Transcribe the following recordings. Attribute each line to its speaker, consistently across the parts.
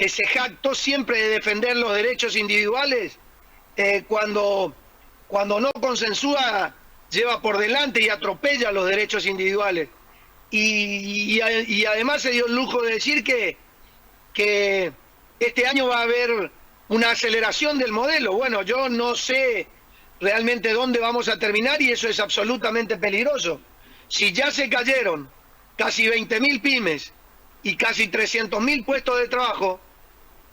Speaker 1: que se jactó siempre de defender los derechos individuales, cuando no consensúa, lleva por delante y atropella los derechos individuales. Y además se dio el lujo de decir que este año va a haber una aceleración del modelo. Bueno, yo no sé realmente dónde vamos a terminar y eso es absolutamente peligroso. Si ya se cayeron casi 20.000 pymes y casi 300.000 puestos de trabajo,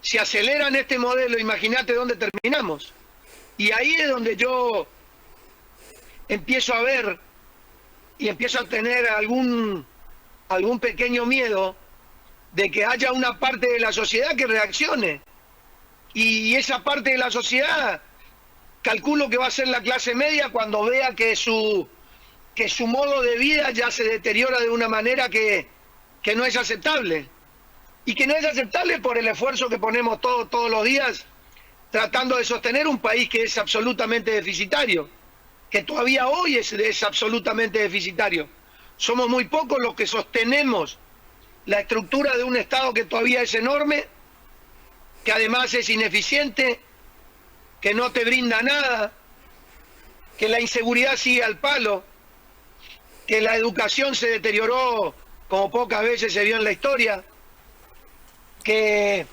Speaker 1: si aceleran este modelo, imagínate dónde terminamos. Y ahí es donde yo empiezo a ver y empiezo a tener algún pequeño miedo de que haya una parte de la sociedad que reaccione. Y esa parte de la sociedad, calculo que va a ser la clase media cuando vea que su modo de vida ya se deteriora de una manera que no es aceptable. Y que no es aceptable por el esfuerzo que ponemos todos los días tratando de sostener un país que es absolutamente deficitario, que todavía hoy es absolutamente deficitario. Somos muy pocos los que sostenemos la estructura de un Estado que todavía es enorme, que además es ineficiente, que no te brinda nada, que la inseguridad sigue al palo, que la educación se deterioró como pocas veces se vio en la historia, que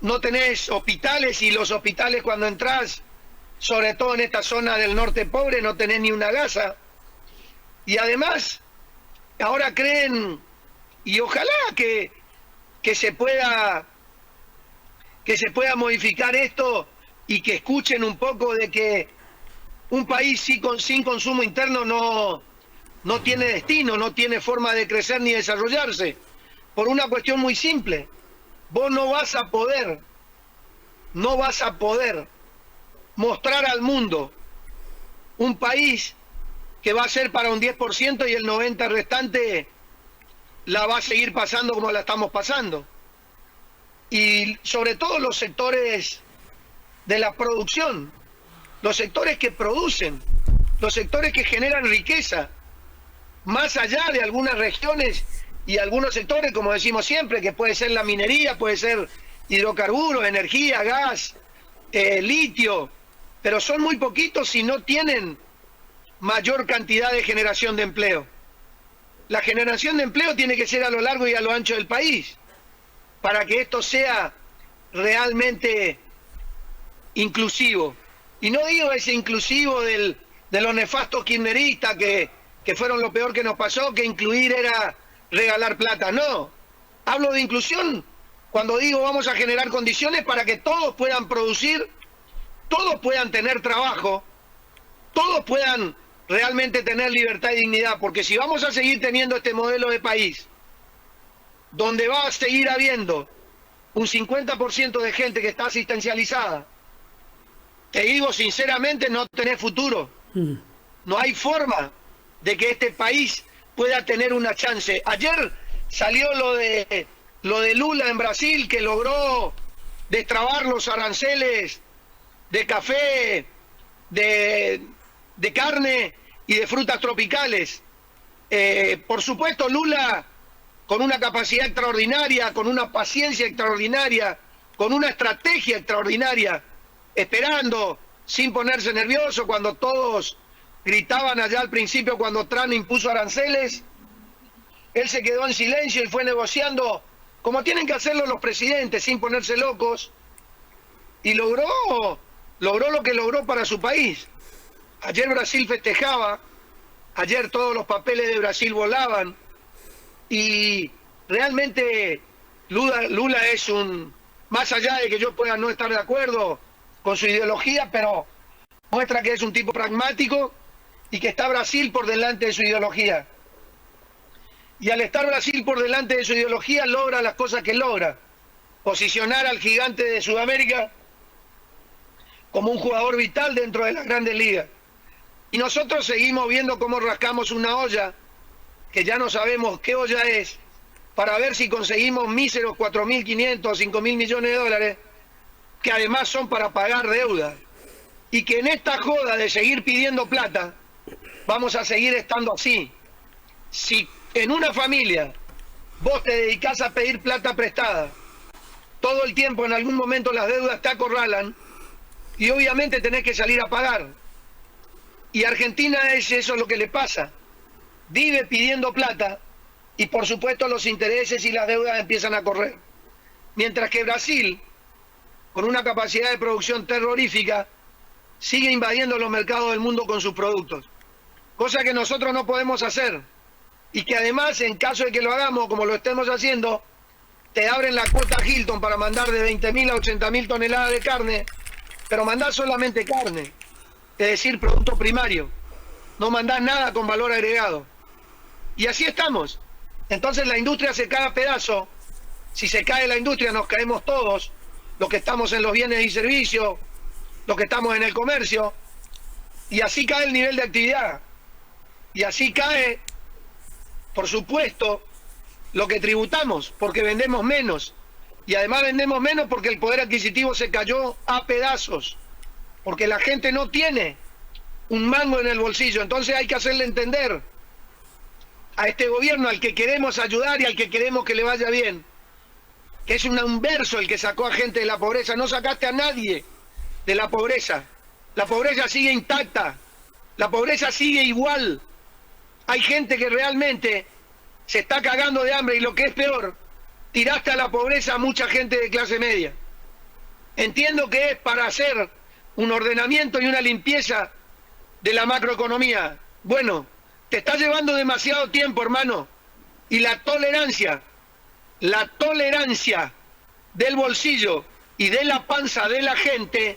Speaker 1: no tenés hospitales y los hospitales cuando entras, sobre todo en esta zona del norte pobre, no tenés ni una gasa. Y además, ahora creen, y ojalá que se pueda modificar esto y que escuchen un poco de que un país sin consumo interno no tiene destino, no tiene forma de crecer ni desarrollarse, por una cuestión muy simple. Vos no vas a poder mostrar al mundo un país que va a ser para un 10% y el 90% restante la va a seguir pasando como la estamos pasando. Y sobre todo los sectores de la producción, los sectores que producen, los sectores que generan riqueza, más allá de algunas regiones y algunos sectores, como decimos siempre, que puede ser la minería, puede ser hidrocarburos, energía, gas, litio, pero son muy poquitos y no tienen mayor cantidad de generación de empleo. La generación de empleo tiene que ser a lo largo y a lo ancho del país, para que esto sea realmente inclusivo. Y no digo ese inclusivo de los nefastos kirchneristas que fueron lo peor que nos pasó, que incluir era regalar plata. No, hablo de inclusión cuando digo vamos a generar condiciones para que todos puedan producir, todos puedan tener trabajo, todos puedan realmente tener libertad y dignidad, porque si vamos a seguir teniendo este modelo de país, donde va a seguir habiendo un 50% de gente que está asistencializada, te digo sinceramente, no tenés futuro. No hay forma de que este país pueda tener una chance. Ayer salió lo de Lula en Brasil, que logró destrabar los aranceles de café, de carne y de frutas tropicales. Por supuesto, Lula, con una capacidad extraordinaria, con una paciencia extraordinaria, con una estrategia extraordinaria, esperando, sin ponerse nervioso, cuando todos gritaban allá al principio cuando Trump impuso aranceles, él se quedó en silencio y fue negociando como tienen que hacerlo los presidentes, sin ponerse locos, y logró lo que logró para su país. Ayer Brasil festejaba, ayer todos los papeles de Brasil volaban, y realmente Lula es más allá de que yo pueda no estar de acuerdo con su ideología, pero muestra que es un tipo pragmático y que está Brasil por delante de su ideología. Y al estar Brasil por delante de su ideología logra las cosas que logra. Posicionar al gigante de Sudamérica como un jugador vital dentro de las grandes ligas. Y nosotros seguimos viendo cómo rascamos una olla, que ya no sabemos qué olla es, para ver si conseguimos míseros 4.500 o 5.000 millones de dólares, que además son para pagar deuda. Y que en esta joda de seguir pidiendo plata, vamos a seguir estando así. Si en una familia vos te dedicás a pedir plata prestada todo el tiempo en algún momento las deudas te acorralan y obviamente tenés que salir a pagar. Y Argentina es eso lo que le pasa. Vive pidiendo plata y por supuesto los intereses y las deudas empiezan a correr. Mientras que Brasil, con una capacidad de producción terrorífica, sigue invadiendo los mercados del mundo con sus productos. Cosa que nosotros no podemos hacer. Y que además, en caso de que lo hagamos como lo estemos haciendo, te abren la cuota Hilton para mandar de 20.000 a 80.000 toneladas de carne, pero mandás solamente carne, es decir, producto primario. No mandás nada con valor agregado. Y así estamos. Entonces la industria se cae a pedazo. Si se cae la industria nos caemos todos, los que estamos en los bienes y servicios, los que estamos en el comercio, y así cae el nivel de actividad. Y así cae, por supuesto, lo que tributamos, porque vendemos menos. Y además vendemos menos porque el poder adquisitivo se cayó a pedazos, porque la gente no tiene un mango en el bolsillo. Entonces hay que hacerle entender a este gobierno al que queremos ayudar y al que queremos que le vaya bien, que es un verso el que sacó a gente de la pobreza. No sacaste a nadie de la pobreza. La pobreza sigue intacta, la pobreza sigue igual. Hay gente que realmente se está cagando de hambre y lo que es peor, tiraste a la pobreza a mucha gente de clase media. Entiendo que es para hacer un ordenamiento y una limpieza de la macroeconomía. Bueno, te está llevando demasiado tiempo, hermano, y la tolerancia del bolsillo y de la panza de la gente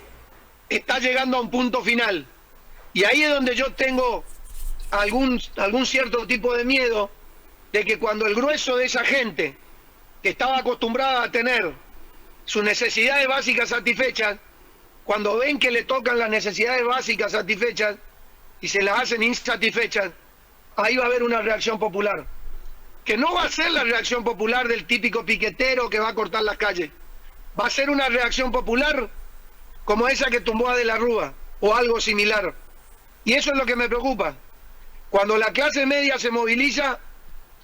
Speaker 1: está llegando a un punto final. Y ahí es donde yo tengo algún cierto tipo de miedo de que cuando el grueso de esa gente que estaba acostumbrada a tener sus necesidades básicas satisfechas, cuando ven que le tocan las necesidades básicas satisfechas y se las hacen insatisfechas, ahí va a haber una reacción popular. Que no va a ser la reacción popular del típico piquetero que va a cortar las calles. Va a ser una reacción popular como esa que tumbó a De la Rúa o algo similar. Y eso es lo que me preocupa. Cuando la clase media se moviliza,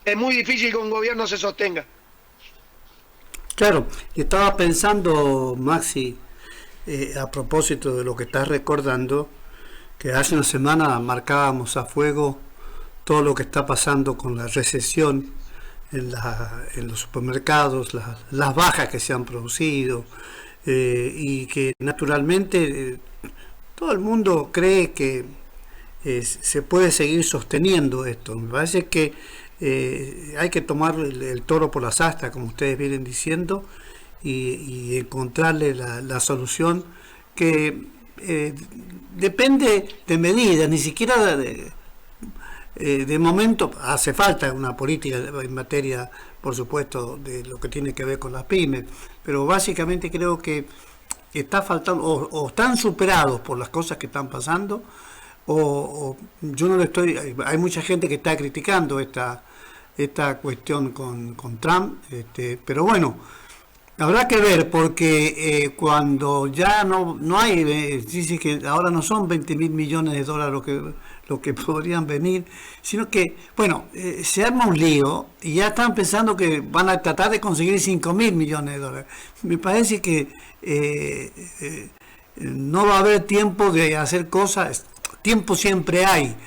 Speaker 1: es muy difícil que un gobierno se sostenga.
Speaker 2: Claro, estaba pensando, Maxi, a propósito de lo que estás recordando, que hace una semana marcábamos a fuego todo lo que está pasando con la recesión en los supermercados, las bajas que se han producido, y que naturalmente todo el mundo cree que se puede seguir sosteniendo esto. Me parece que hay que tomar el toro por las astas, como ustedes vienen diciendo, y encontrarle la solución que depende de medidas, ni siquiera de momento. Hace falta una política en materia, por supuesto, de lo que tiene que ver con las pymes, pero básicamente creo que está faltando, o están superados por las cosas que están pasando, o yo no lo estoy. Hay mucha gente que está criticando esta cuestión con Trump, pero bueno, habrá que ver, porque cuando ya no hay, dice que ahora no son 20.000 millones de dólares lo que podrían venir, sino que, bueno, se arma un lío y ya están pensando que van a tratar de conseguir 5.000 millones de dólares. Me parece que no va a haber tiempo de hacer cosas. Tiempo siempre hay,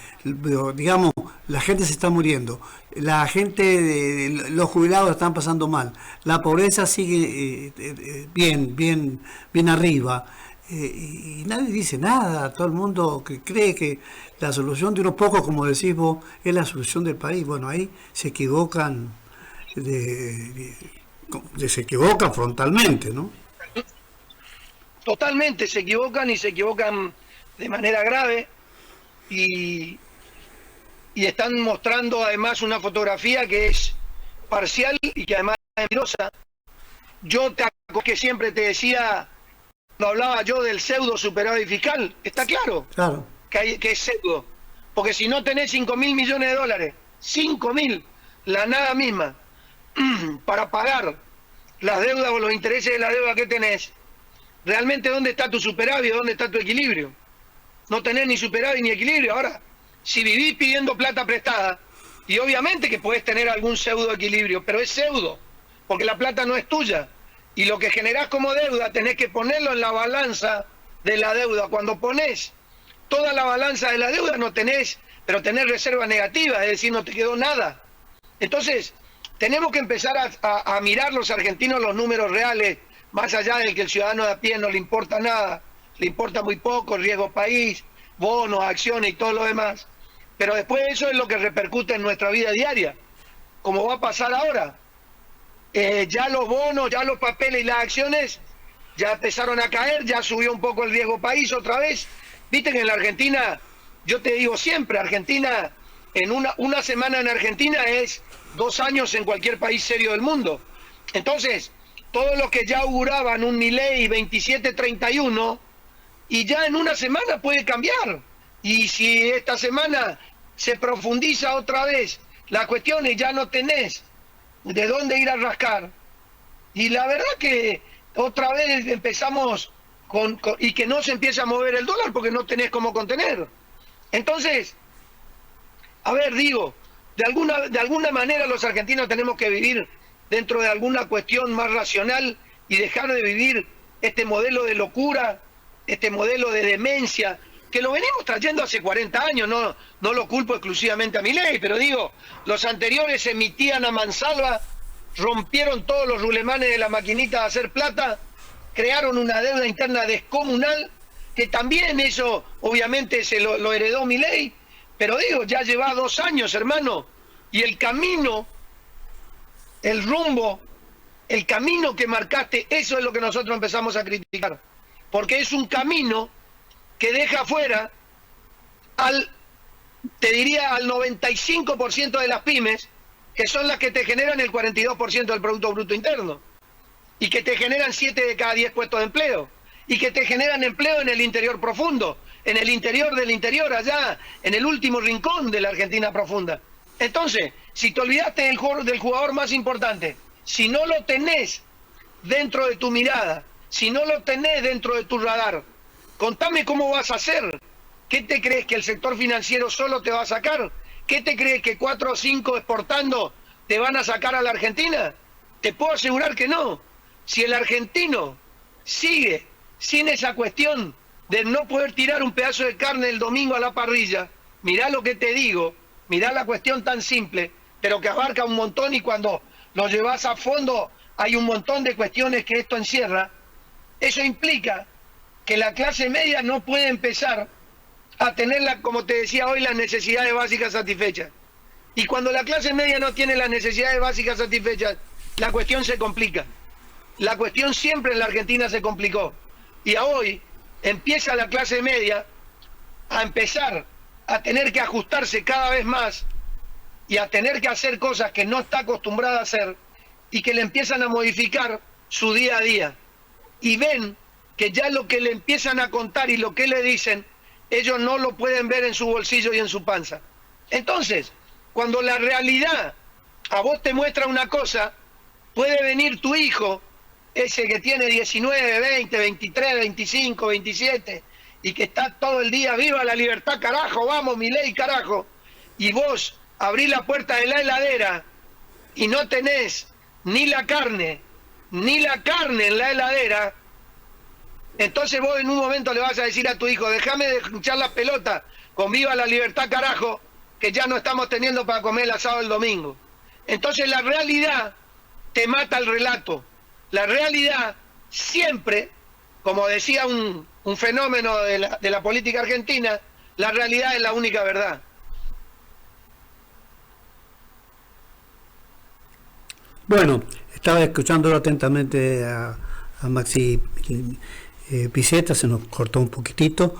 Speaker 2: pero, digamos, la gente se está muriendo, la gente, los jubilados están pasando mal, la pobreza sigue bien arriba, y nadie dice nada. Todo el mundo que cree que la solución de unos pocos, como decís vos, es la solución del país. Bueno, ahí se equivocan, se equivocan frontalmente, ¿no?
Speaker 1: Totalmente, se equivocan, y se equivocan de manera grave. Y están mostrando además una fotografía que es parcial y que además es mentirosa. Yo que siempre te decía, cuando hablaba yo del pseudo superávit fiscal, está claro, que es pseudo, porque si no tenés 5.000 millones de dólares, 5.000, la nada misma, para pagar las deudas o los intereses de la deuda que tenés, realmente ¿dónde está tu superávit? ¿Dónde está tu equilibrio? No tenés ni superávit ni equilibrio. Ahora, si vivís pidiendo plata prestada, y obviamente que podés tener algún pseudo equilibrio, pero es pseudo, porque la plata no es tuya, y lo que generás como deuda tenés que ponerlo en la balanza de la deuda. Cuando ponés toda la balanza de la deuda no tenés, pero tenés reserva negativa, es decir, no te quedó nada. Entonces, tenemos que empezar a mirar los argentinos los números reales, más allá del que el ciudadano de a pie no le importa nada, le importa muy poco, el riesgo país, bonos, acciones y todo lo demás. Pero después eso es lo que repercute en nuestra vida diaria, como va a pasar ahora. Ya los bonos, ya los papeles y las acciones ya empezaron a caer, ya subió un poco el riesgo país otra vez. Viste que en la Argentina, yo te digo siempre, Argentina, en una semana en Argentina es 2 años en cualquier país serio del mundo. Entonces, todos los que ya auguraban un Milei 27-31, y ya en una semana puede cambiar. Y si esta semana se profundiza otra vez la cuestión y ya no tenés de dónde ir a rascar, y la verdad que otra vez empezamos y que no se empieza a mover el dólar porque no tenés cómo contener. Entonces, a ver, digo, de alguna manera los argentinos tenemos que vivir dentro de alguna cuestión más racional y dejar de vivir este modelo de locura, este modelo de demencia, que lo venimos trayendo hace 40 años, no lo culpo exclusivamente a Milei, pero digo, los anteriores emitían a mansalva, rompieron todos los rulemanes de la maquinita de hacer plata, crearon una deuda interna descomunal, que también eso obviamente se lo heredó Milei, pero digo, ya lleva 2 años, hermano, y el camino, el rumbo, el camino que marcaste, eso es lo que nosotros empezamos a criticar, porque es un camino que deja fuera te diría al 95% de las pymes, que son las que te generan el 42% del Producto Bruto Interno, y que te generan 7 de cada 10 puestos de empleo, y que te generan empleo en el interior profundo, en el interior del interior, allá, en el último rincón de la Argentina profunda. Entonces, si te olvidaste del jugador más importante, si no lo tenés dentro de tu mirada, si no lo tenés dentro de tu radar, contame cómo vas a hacer. ¿Qué te crees, que el sector financiero solo te va a sacar? ¿Qué te crees, que 4 o 5 exportando te van a sacar a la Argentina? Te puedo asegurar que no. Si el argentino sigue sin esa cuestión de no poder tirar un pedazo de carne el domingo a la parrilla, mirá lo que te digo, mirá la cuestión tan simple, pero que abarca un montón, y cuando lo llevas a fondo hay un montón de cuestiones que esto encierra. Eso implica que la clase media no puede empezar a tener, como te decía hoy, las necesidades básicas satisfechas. Y cuando la clase media no tiene las necesidades básicas satisfechas, la cuestión se complica. La cuestión siempre en la Argentina se complicó. Y hoy empieza la clase media a empezar a tener que ajustarse cada vez más y a tener que hacer cosas que no está acostumbrada a hacer, y que le empiezan a modificar su día a día. Y ven que ya lo que le empiezan a contar y lo que le dicen, ellos no lo pueden ver en su bolsillo y en su panza. Entonces, cuando la realidad a vos te muestra una cosa, puede venir tu hijo, ese que tiene 19, 20, 23, 25, 27, y que está todo el día, viva la libertad, carajo, vamos, Milei, carajo, y vos abrís la puerta de la heladera y no tenés ni la carne en la heladera, entonces vos en un momento le vas a decir a tu hijo, déjame de hinchar la pelota con viva la libertad, carajo, que ya no estamos teniendo para comer el asado el domingo. Entonces la realidad te mata el relato. La realidad siempre, como decía un fenómeno de la política argentina, la realidad es la única verdad.
Speaker 2: Bueno, estaba escuchándolo atentamente a Maxi Picetta, se nos cortó un poquitito.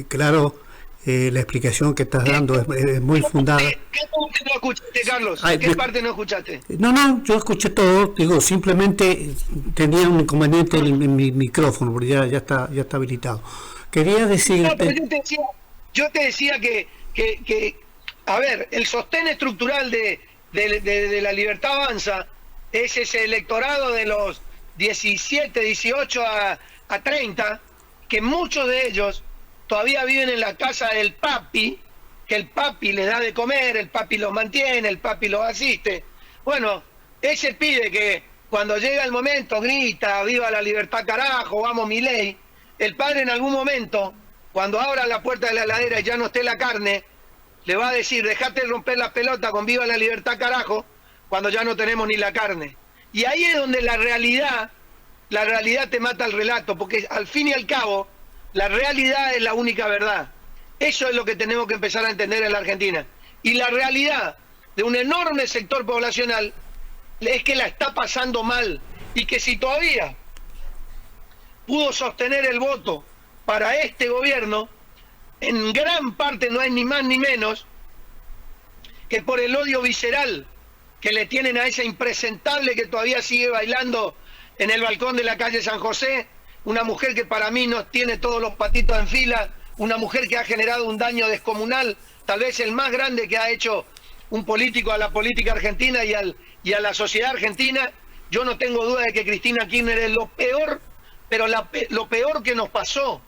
Speaker 2: Claro, la explicación que estás dando es muy fundada.
Speaker 1: ¿Qué parte no escuchaste, Carlos? ¿Qué parte no escuchaste?
Speaker 2: No, yo escuché todo, digo, simplemente tenía un inconveniente en mi micrófono, porque ya está habilitado. Quería decirte...
Speaker 1: No, pero yo te decía que, a ver, el sostén estructural de la Libertad Avanza es ese electorado de los 17, 18 a 30, que muchos de ellos todavía viven en la casa del papi, que el papi les da de comer, el papi los mantiene, el papi los asiste. Bueno, ese pibe que cuando llega el momento, grita, viva la libertad carajo, vamos Milei. El padre en algún momento, cuando abra la puerta de la heladera y ya no esté la carne, le va a decir, dejate de romper la pelota con viva la libertad carajo, cuando ya no tenemos ni la carne. Y ahí es donde la realidad te mata el relato, porque al fin y al cabo, la realidad es la única verdad. Eso es lo que tenemos que empezar a entender en la Argentina. Y la realidad de un enorme sector poblacional es que la está pasando mal, y que si todavía pudo sostener el voto para este gobierno, en gran parte no es ni más ni menos que por el odio visceral que le tienen a esa impresentable que todavía sigue bailando en el balcón de la calle San José, una mujer que para mí no tiene todos los patitos en fila, una mujer que ha generado un daño descomunal, tal vez el más grande que ha hecho un político a la política argentina y a la sociedad argentina. Yo no tengo duda de que Cristina Kirchner es lo peor, pero lo peor que nos pasó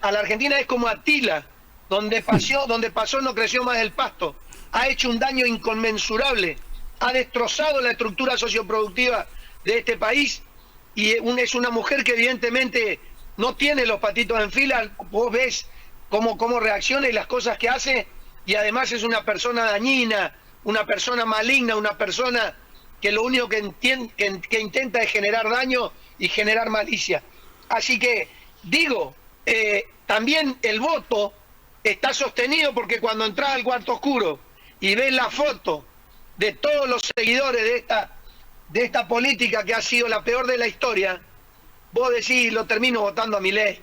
Speaker 1: a la Argentina es como Atila, donde pasó no creció más el pasto. Ha hecho un daño inconmensurable, ha destrozado la estructura socioproductiva de este país, y es una mujer que evidentemente no tiene los patitos en fila. Vos ves cómo reacciona y las cosas que hace, y además es una persona dañina, una persona maligna, una persona que lo único que intenta es generar daño y generar malicia. Así que digo, también el voto está sostenido porque cuando entras al cuarto oscuro y ves la foto de todos los seguidores de esta política que ha sido la peor de la historia, vos decís, lo termino votando a Milei.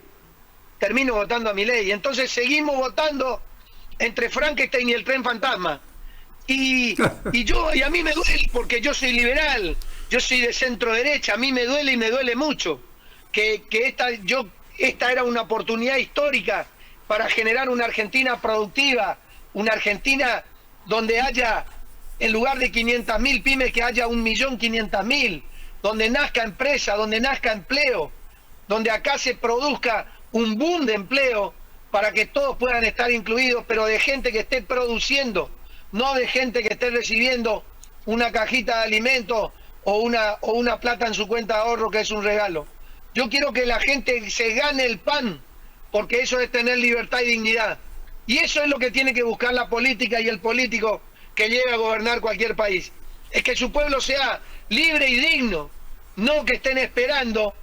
Speaker 1: Y entonces seguimos votando entre Frankenstein y el tren fantasma. Y a mí me duele, porque yo soy liberal, yo soy de centro derecha, a mí me duele, y me duele mucho que esta era una oportunidad histórica para generar una Argentina productiva, una Argentina donde haya, en lugar de 500.000 pymes, que haya 1.500.000, donde nazca empresa, donde nazca empleo, donde acá se produzca un boom de empleo para que todos puedan estar incluidos, pero de gente que esté produciendo, no de gente que esté recibiendo una cajita de alimentos o una plata en su cuenta de ahorro, que es un regalo. Yo quiero que la gente se gane el pan, porque eso es tener libertad y dignidad. Y eso es lo que tiene que buscar la política y el político que llegue a gobernar cualquier país. Es que su pueblo sea libre y digno, no que estén esperando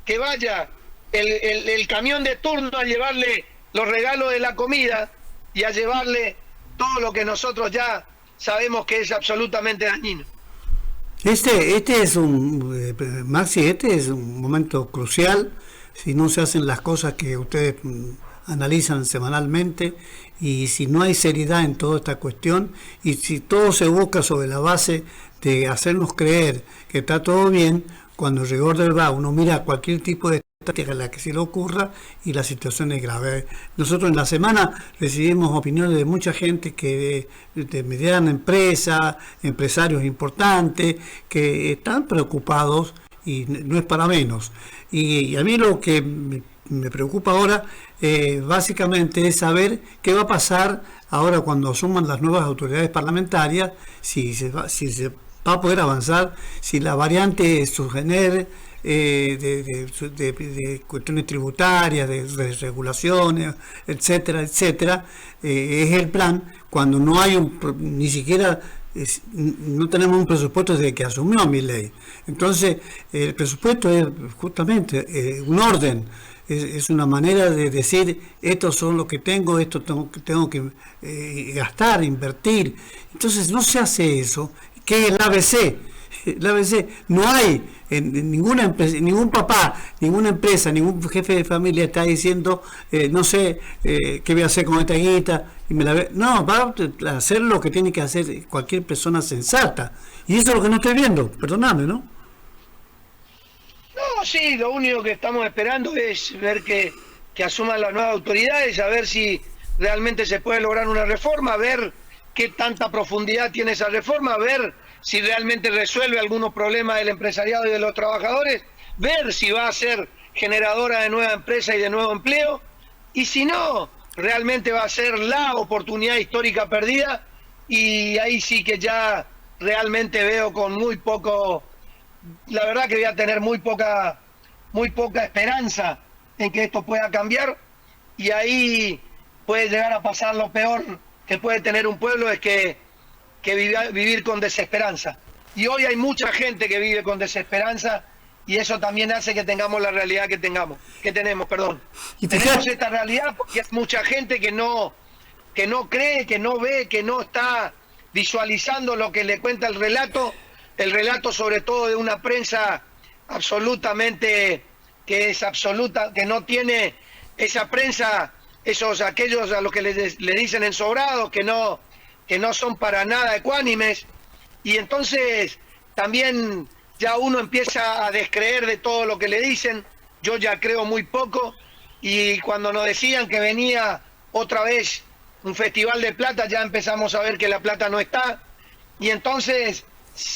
Speaker 1: que vaya el camión de turno a llevarle los regalos de la comida y a llevarle todo lo que nosotros ya sabemos que es absolutamente dañino.
Speaker 2: Este es Maxi, este es un momento crucial si no se hacen las cosas que ustedes analizan semanalmente, y si no hay seriedad en toda esta cuestión, y si todo se busca sobre la base de hacernos creer que está todo bien, cuando en rigor del verdad uno mira cualquier tipo de a la que se le ocurra y la situación es grave. Nosotros en la semana recibimos opiniones de mucha gente que de mediana empresa, empresarios importantes, que están preocupados, y no es para menos. Y a mí lo que me preocupa ahora básicamente es saber qué va a pasar ahora cuando asuman las nuevas autoridades parlamentarias, si se va a poder avanzar, si la variante subgenere de cuestiones tributarias, de regulaciones, etcétera, etcétera. Es el plan cuando no hay ni siquiera no tenemos un presupuesto desde que asumió Milei. Entonces el presupuesto es justamente un orden, es una manera de decir, estos son lo que tengo, esto tengo que gastar, invertir. Entonces no se hace eso, que es el ABC. La ABC no hay en ninguna empresa, ningún papá, ninguna empresa, ningún jefe de familia está diciendo no sé qué voy a hacer con esta guita y no, va a hacer lo que tiene que hacer cualquier persona sensata, y eso es lo que no estoy viendo, perdóname, ¿no?
Speaker 1: No, sí, lo único que estamos esperando es ver que asuman las nuevas autoridades, a ver si realmente se puede lograr una reforma, ver qué tanta profundidad tiene esa reforma, ver si realmente resuelve algunos problemas del empresariado y de los trabajadores, ver si va a ser generadora de nueva empresa y de nuevo empleo, y si no, realmente va a ser la oportunidad histórica perdida, y ahí sí que ya realmente veo con muy poco la verdad que voy a tener muy poca esperanza en que esto pueda cambiar, y ahí puede llegar a pasar lo peor que puede tener un pueblo, es que vivir con desesperanza. Y hoy hay mucha gente que vive con desesperanza, y eso también hace que tengamos la realidad que tenemos, perdón.
Speaker 2: Y
Speaker 1: tenemos esta realidad porque hay mucha gente que no cree, que no ve, que no está visualizando lo que le cuenta el relato sobre todo de una prensa absolutamente, que no tiene esa prensa, aquellos a los que le dicen ensobrados, que no son para nada ecuánimes, y entonces también ya uno empieza a descreer de todo lo que le dicen. Yo ya creo muy poco, y cuando nos decían que venía otra vez un festival de plata, ya empezamos a ver que la plata no está, y entonces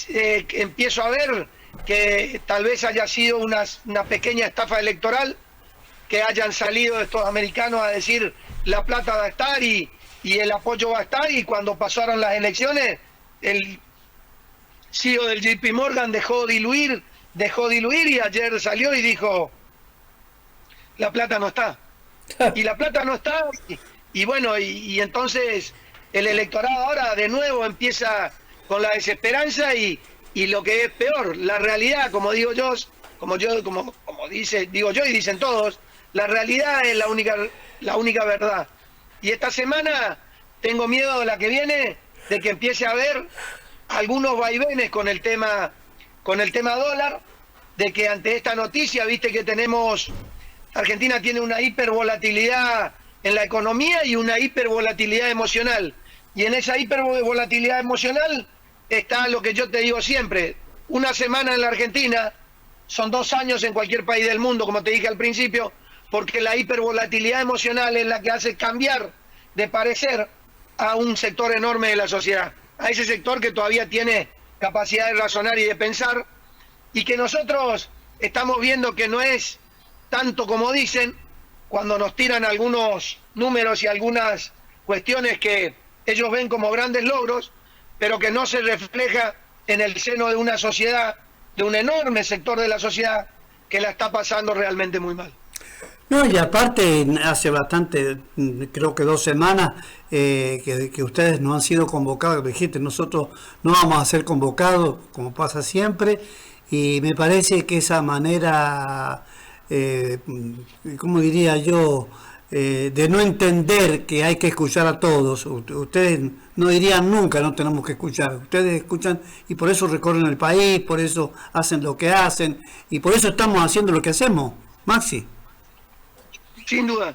Speaker 1: empiezo a ver que tal vez haya sido una pequeña estafa electoral, que hayan salido estos americanos a decir la plata va a estar y el apoyo va a estar, y cuando pasaron las elecciones el CEO del JP Morgan dejó diluir, y ayer salió y dijo la plata no está, y la plata no está, y bueno, y entonces el electorado ahora de nuevo empieza con la desesperanza, y lo que es peor, la realidad, como digo yo, como digo yo y dicen todos, la realidad es la única verdad. Y esta semana tengo miedo de la que viene, de que empiece a haber algunos vaivenes con el tema dólar, de que ante esta noticia, viste que Argentina tiene una hipervolatilidad en la economía y una hipervolatilidad emocional. Y en esa hipervolatilidad emocional está lo que yo te digo siempre: una semana en la Argentina son 2 años en cualquier país del mundo, como te dije al principio, porque la hipervolatilidad emocional es la que hace cambiar de parecer a un sector enorme de la sociedad, a ese sector que todavía tiene capacidad de razonar y de pensar, y que nosotros estamos viendo que no es tanto como dicen cuando nos tiran algunos números y algunas cuestiones que ellos ven como grandes logros, pero que no se refleja en el seno de una sociedad, de un enorme sector de la sociedad que la está pasando realmente muy mal.
Speaker 2: No, y aparte, hace bastante, creo que 2 semanas, que ustedes no han sido convocados. Dijiste, nosotros no vamos a ser convocados, como pasa siempre, y me parece que esa manera, ¿cómo diría yo?, de no entender que hay que escuchar a todos. Ustedes no dirían nunca no tenemos que escuchar. Ustedes escuchan, y por eso recorren el país, por eso hacen lo que hacen, y por eso estamos haciendo lo que hacemos, Maxi.
Speaker 1: Sin duda.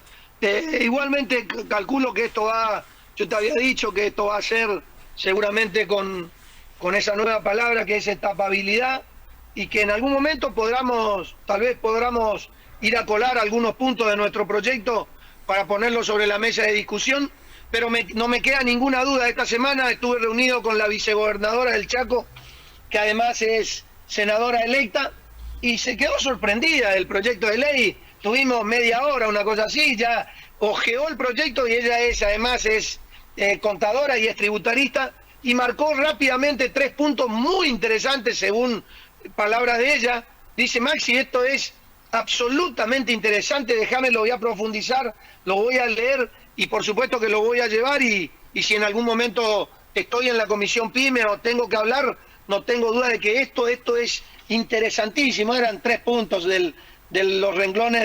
Speaker 1: Igualmente calculo que yo te había dicho que esto va a ser seguramente con esa nueva palabra que es etapabilidad, y que en algún momento tal vez podamos ir a colar algunos puntos de nuestro proyecto para ponerlo sobre la mesa de discusión, pero no me queda ninguna duda. Esta semana estuve reunido con la vicegobernadora del Chaco, que además es senadora electa, y se quedó sorprendida del proyecto de ley. Tuvimos media hora, una cosa así, ya ojeó el proyecto, y ella además es contadora y es tributarista, y marcó rápidamente 3 puntos muy interesantes según palabras de ella. Dice: Maxi, esto es absolutamente interesante, déjame, lo voy a profundizar, lo voy a leer, y por supuesto que lo voy a llevar, y si en algún momento estoy en la comisión PYME o tengo que hablar, no tengo duda de que esto es interesantísimo. Eran 3 puntos de los renglones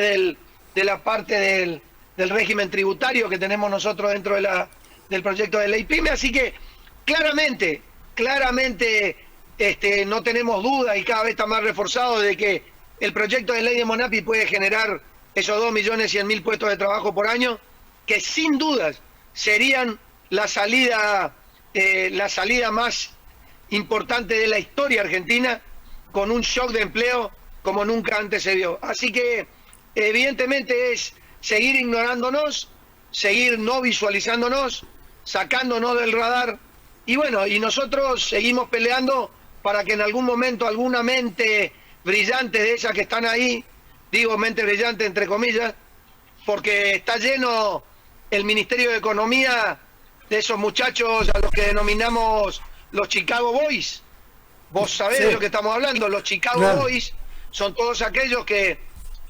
Speaker 1: de la parte del régimen tributario que tenemos nosotros dentro del proyecto de ley PYME, así que claramente no tenemos duda, y cada vez está más reforzado, de que el proyecto de ley de Monapi puede generar esos 2.100.000 puestos de trabajo por año, que sin dudas serían la salida más importante de la historia argentina, con un shock de empleo como nunca antes se vio. Así que evidentemente es seguir ignorándonos, seguir no visualizándonos, sacándonos del radar, y bueno, y nosotros seguimos peleando para que en algún momento alguna mente brillante de esas que están ahí, digo mente brillante entre comillas, porque está lleno el Ministerio de Economía de esos muchachos a los que denominamos los Chicago Boys, Vos sabés
Speaker 2: Sí.
Speaker 1: de lo que estamos hablando. Los Chicago
Speaker 2: Claro.
Speaker 1: Boys son todos aquellos que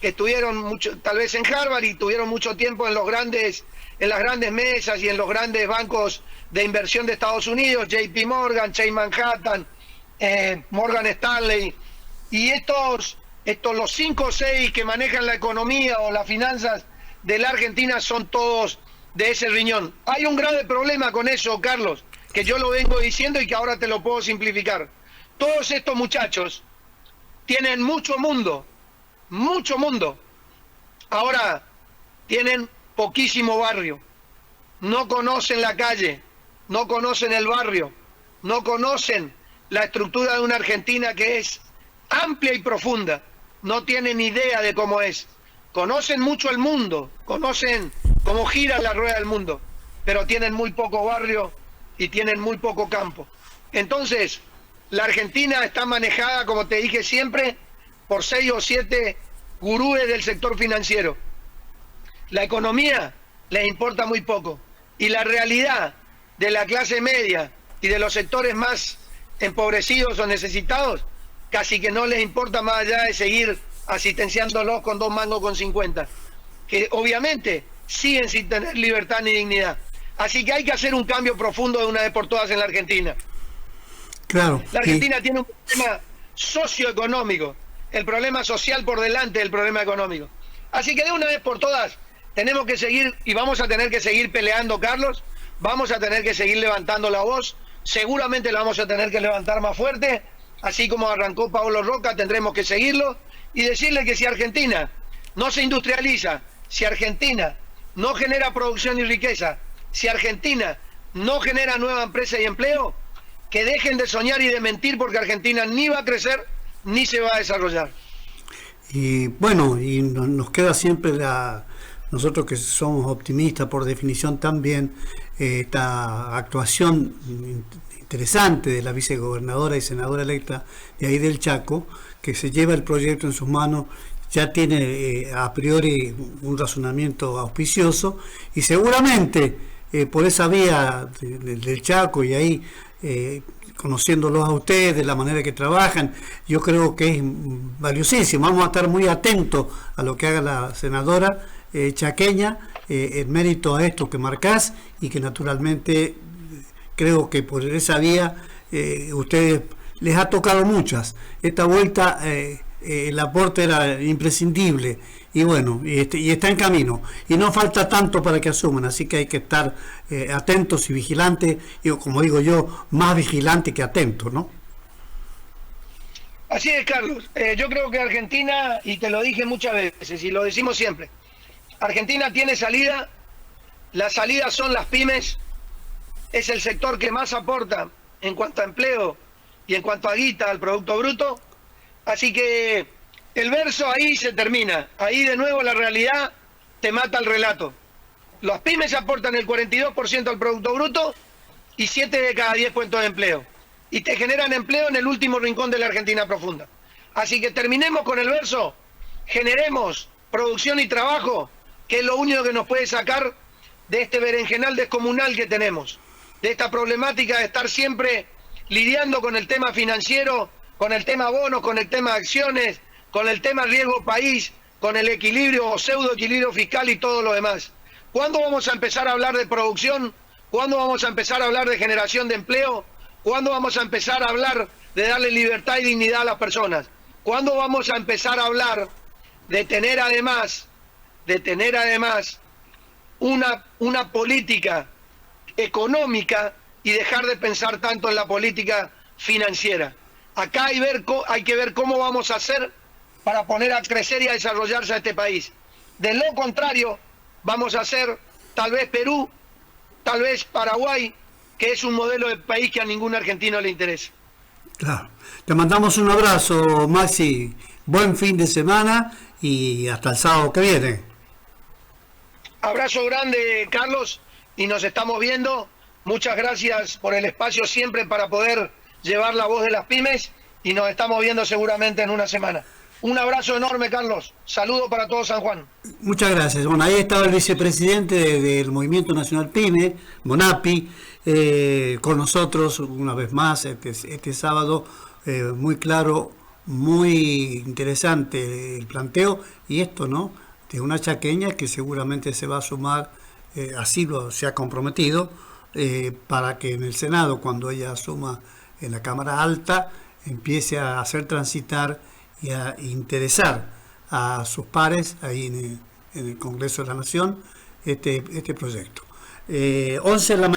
Speaker 1: estuvieron mucho, tal vez en Harvard, y tuvieron mucho tiempo en las grandes mesas y en los grandes bancos de inversión de Estados Unidos, JP Morgan, Chase Manhattan, Morgan Stanley, y estos los 5 o 6 que manejan la economía o las finanzas de la Argentina son todos de ese riñón. Hay un grave problema con eso, Carlos, que yo lo vengo diciendo y que ahora te lo puedo simplificar. Todos estos muchachos tienen mucho mundo, ahora tienen poquísimo barrio, no conocen la calle, no conocen el barrio, no conocen la estructura de una Argentina que es amplia y profunda, no tienen idea de cómo es, conocen mucho el mundo, conocen cómo gira la rueda del mundo, pero tienen muy poco barrio y tienen muy poco campo. Entonces, la Argentina está manejada, como te dije siempre, por 6 o 7 gurúes del sector financiero. La economía les importa muy poco, y la realidad de la clase media y de los sectores más empobrecidos o necesitados casi que no les importa, más allá de seguir asistenciándolos con 2 mangos con 50, que obviamente siguen sin tener libertad ni dignidad. Así que hay que hacer un cambio profundo de una vez por todas en la Argentina.
Speaker 2: Claro.
Speaker 1: La Argentina tiene un problema socioeconómico, el problema social por delante del problema económico. Así que de una vez por todas tenemos que seguir, y vamos a tener que seguir peleando, Carlos, vamos a tener que seguir levantando la voz, seguramente la vamos a tener que levantar más fuerte, así como arrancó Pablo Roca, tendremos que seguirlo, y decirle que si Argentina no se industrializa, si Argentina no genera producción y riqueza, si Argentina no genera nueva empresa y empleo, que dejen de soñar y de mentir, porque Argentina ni va a crecer ni se va a desarrollar.
Speaker 2: Y bueno, y nos queda siempre nosotros que somos optimistas por definición también, esta actuación interesante de la vicegobernadora y senadora electa de ahí del Chaco, que se lleva el proyecto en sus manos, ya tiene a priori un razonamiento auspicioso, y seguramente por esa vía del Chaco y ahí conociéndolos a ustedes, de la manera que trabajan, yo creo que es valiosísimo. Vamos a estar muy atentos a lo que haga la senadora chaqueña en mérito a esto que marcás, y que naturalmente creo que por esa vía ustedes les ha tocado muchas. Esta vuelta el aporte era imprescindible, y bueno, y está en camino, y no falta tanto para que asuman, así que hay que estar atentos y vigilantes, y como digo yo, más vigilantes que atentos, ¿no?
Speaker 1: Así es, Carlos. Yo creo que Argentina, y te lo dije muchas veces y lo decimos siempre, Argentina tiene salida, las salidas son las pymes, es el sector que más aporta en cuanto a empleo y en cuanto a guita al Producto Bruto, así que el verso ahí se termina, ahí de nuevo la realidad te mata el relato. Las pymes aportan el 42% al Producto Bruto y 7 de cada 10 puestos de empleo, y te generan empleo en el último rincón de la Argentina profunda. Así que terminemos con el verso, generemos producción y trabajo, que es lo único que nos puede sacar de este berenjenal descomunal que tenemos, de esta problemática de estar siempre lidiando con el tema financiero, con el tema bonos, con el tema acciones, con el tema riesgo país, con el equilibrio o pseudo equilibrio fiscal y todo lo demás. ¿Cuándo vamos a empezar a hablar de producción? ¿Cuándo vamos a empezar a hablar de generación de empleo? ¿Cuándo vamos a empezar a hablar de darle libertad y dignidad a las personas? ¿Cuándo vamos a empezar a hablar de tener además una política económica y dejar de pensar tanto en la política financiera? Acá hay que ver cómo vamos a hacer para poner a crecer y a desarrollarse a este país. De lo contrario, vamos a hacer tal vez Perú, tal vez Paraguay, que es un modelo de país que a ningún argentino le interesa.
Speaker 2: Claro. Te mandamos un abrazo, Maxi. Buen fin de semana y hasta el sábado que viene.
Speaker 1: Abrazo grande, Carlos, y nos estamos viendo. Muchas gracias por el espacio siempre para poder llevar la voz de las pymes, y nos estamos viendo seguramente en una semana. Un abrazo enorme, Carlos. Saludo para todo San Juan.
Speaker 2: Muchas gracias. Bueno, ahí estaba el vicepresidente del Movimiento Nacional PYME, Monapi, con nosotros una vez más este sábado muy claro, muy interesante el planteo, y esto, ¿no? De una chaqueña que seguramente se va a sumar, así se ha comprometido, para que en el Senado, cuando ella asuma en la Cámara Alta, empiece a hacer transitar y a interesar a sus pares ahí en el Congreso de la Nación este proyecto. 11 de la